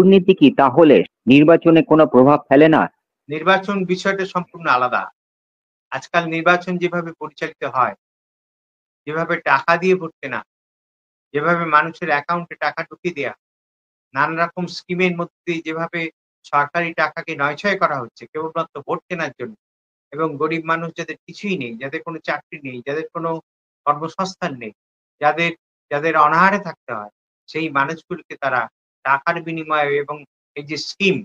দুর্নীতি কি তাহলে নির্বাচনে কোনো প্রভাব ফেলে না? নির্বাচন বিষয়টা সম্পূর্ণ আলাদা। আজকাল নির্বাচন যেভাবে পরিচালিত হয়, যেভাবে টাকা দিয়ে ভোট কেনা, যেভাবে মানুষের অ্যাকাউন্টে টাকা ঢুকিয়ে দেয়া, নানা রকম স্কিমের মধ্যে দিয়ে যেভাবে সরকারি টাকাকে নয়ছয় করা হচ্ছে কেবলমাত্র ভোট কেনার জন্য, এবং গরিব মানুষ যাদের কিছুই নেই, যাদের কোনো চাকরি নেই, যাদের কোনো কর্মসংস্থান নেই, যাদের যাদের অনাহারে থাকতে হয়, সেই মানুষগুলোকে তারা টাকার বিনিময়ে, এবং এই যে স্কিম,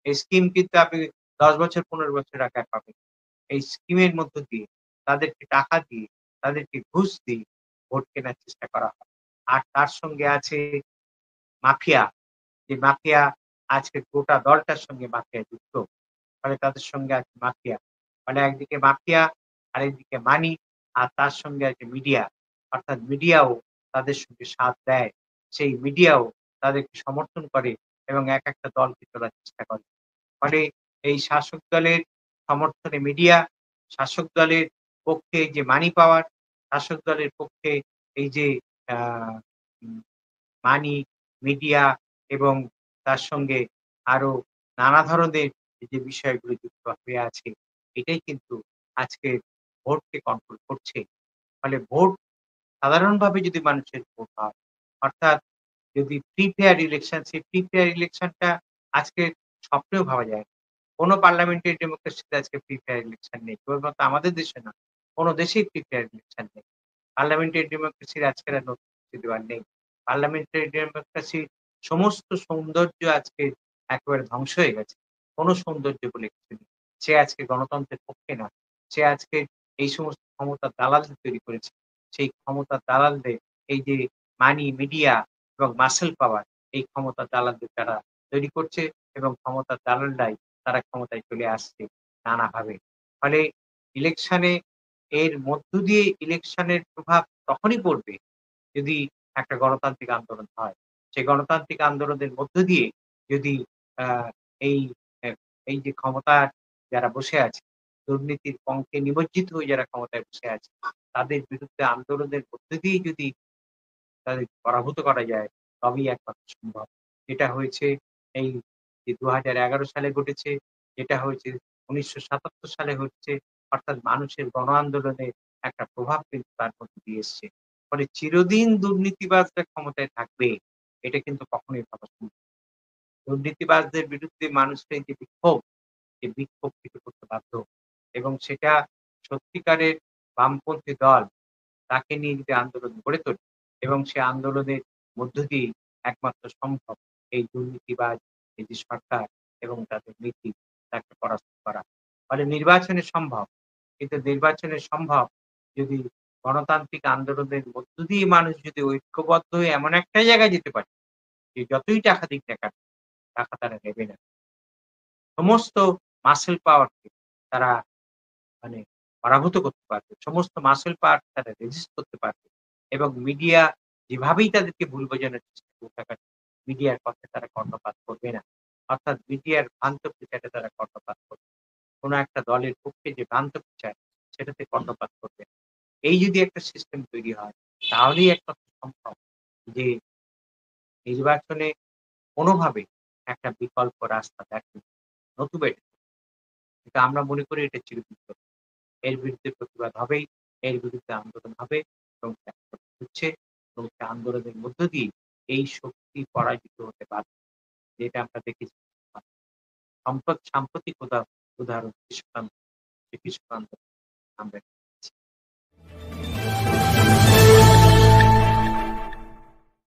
এই স্কিম কিন্তু আপনি ১০ বছর ১৫ বছর আগে পাবেন। এই স্কিমের মধ্য দিয়ে তাদেরকে টাকা দিয়ে, তাদেরকে ঘুষ দিয়ে ভোট কেনার চেষ্টা করা হয়। আর তার সঙ্গে আছে মাফিয়া, যে মাফিয়া আজকে গোটা দলটার সঙ্গে মাফিয়া যুক্ত। ফলে তাদের সঙ্গে আছে মাফিয়া। ফলে একদিকে মাফিয়া, আরেকদিকে মানি, আর তার সঙ্গে আছে মিডিয়া। অর্থাৎ মিডিয়াও তাদের সঙ্গে সাথ দেয়। সেই মিডিয়াও তাদেরকে সমর্থন করে এবং একটা দলকে তোলার চেষ্টা করে। ফলে এই শাসক দলের সমর্থনে মিডিয়া, শাসক দলের পক্ষে যে মানি পাওয়ার, শাসক দলের পক্ষে এই যে আ উম মানি, মিডিয়া এবং তার সঙ্গে আরো নানা ধরনের যে বিষয়গুলো যুক্ত হয়ে আছে, এটাই কিন্তু আজকে ভোটকে কন্ট্রোল করছে। ফলে ভোট সাধারণভাবে যদি মানুষের ভোট হয়, অর্থাৎ যদি ফ্রি ফেয়ার ইলেকশন, সেই ফ্রি ফেয়ার ইলেকশনটা আজকে স্বপ্নেও ভাবা যায় না। কোন পার্লামেন্টারি ডেমোক্রেসিতে আজকে ফ্রি ফেয়ার ইলেকশন নেই। কেবলমাত্র আমাদের দেশে না, কোন দেশেই ফ্রি ফেয়ার ইলেকশন নেই। পার্লামেন্টারি ডেমোক্রেসির আজকের আর নতুন কিছু দেওয়ার নেই। পার্লামেন্টারি ডেমোক্রেসির সমস্ত সৌন্দর্য আজকে একেবারে ধ্বংস হয়ে গেছে। কোন সৌন্দর্য বলে কিছু নেই। সে আজকে গণতন্ত্রের পক্ষে না। সে আজকে এই সমস্ত ক্ষমতার দালালদের তৈরি করেছে। সেই ক্ষমতার দালালদের এই যে মানি, মিডিয়া এবং মাসল পাওয়ার, এই ক্ষমতার দালালদের তারা তৈরি করছে এবং ক্ষমতার দালালরাই তারা ক্ষমতায় চলে আসছে নানাভাবে। ফলে ইলেকশনে এর মধ্য দিয়ে ইলেকশনের প্রভাব তখনই পড়বে যদি একটা গণতান্ত্রিক আন্দোলন হয়। সেই গণতান্ত্রিক আন্দোলনের মধ্য দিয়ে যদি আ এই এ এই যে ক্ষমতার যারা বসে আছে, দুর্নীতির পঙ্কে নিমজ্জিত হয়ে যারা ক্ষমতায় বসে আছে, তাদের বিরুদ্ধে আন্দোলনের মধ্য দিয়েই যদি তাদের পরাভূত করা যায়, তবেই একমাত্র সম্ভব। যেটা হয়েছে এই যে ২০১১ সালে ঘটেছে, যেটা হয়েছে ১৯৭৭ সালে হচ্ছে, অর্থাৎ মানুষের গণ আন্দোলনের একটা প্রভাব কিন্তু তার মধ্যে দিয়ে এসছে। ফলে চিরদিন দুর্নীতিবাজরা ক্ষমতায় থাকবে, এটা কিন্তু কখনোই ভাবা সম্ভব না। দুর্নীতিবাজদের বিরুদ্ধে মানুষের এই যে বিক্ষোভ, এই বিক্ষোভ থেকে করতে বাধ্য, এবং সেটা সত্যিকারের বামপন্থী দল তাকে নিয়ে যদি আন্দোলন গড়ে তোলে, এবং সে আন্দোলনের মধ্য দিয়েই একমাত্র সম্ভব এই দুর্নীতিবাজ, এই যে সরকার এবং তাদের নীতি, তাকে পরাস্ত করা। ফলে নির্বাচনে সম্ভব। কিন্তু নির্বাচনে সম্ভব যদি গণতান্ত্রিক আন্দোলনের মধ্য দিয়ে মানুষ যদি ঐক্যবদ্ধ হয়ে এমন একটা জায়গায় যেতে পারে, যে যতই টাকা দিক না কেন, টাকা তারা নেবে না। সমস্ত মাসল পাওয়ারকে তারা মানে পরাভূত করতে পারবে। সমস্ত মাসল পাওয়ার তারা রেজিস্ট করতে পারবে। এবং মিডিয়া যেভাবেই তাদেরকে ভুল বোঝানোর চেষ্টা করুক না কেন, মিডিয়ার পক্ষে তারা কর্ণপাত করবে না। অর্থাৎ মিডিয়ার ভ্রান্ত প্রচারে তারা কর্ণপাত করবে। কোন একটা দলের পক্ষে যে ভ্রান্ত প্রচার, সেটাতে কর্ণপাত করবে না। এই যদি একটা সিস্টেম তৈরি হয়, তাহলেই একমাত্র সম্ভব যে নির্বাচনে কোনোভাবে একটা বিকল্প রাস্তা দেখে, নতুবা এটা, কিন্তু আমরা মনে করি এটা চিরদিন চলবে। এর বিরুদ্ধে প্রতিবাদ হবেই, এর বিরুদ্ধে আন্দোলন হবে, এবং সে আন্দোলন হচ্ছে, এবং সে আন্দোলনের মধ্য দিয়ে এই শক্তি পরাজিত হতে বাধ্য। যেটা আমরা দেখেছি সাম্প্রতিক উদাহরণ কৃষক আন্দোলন, সেই কৃষক আন্দোলন আমরা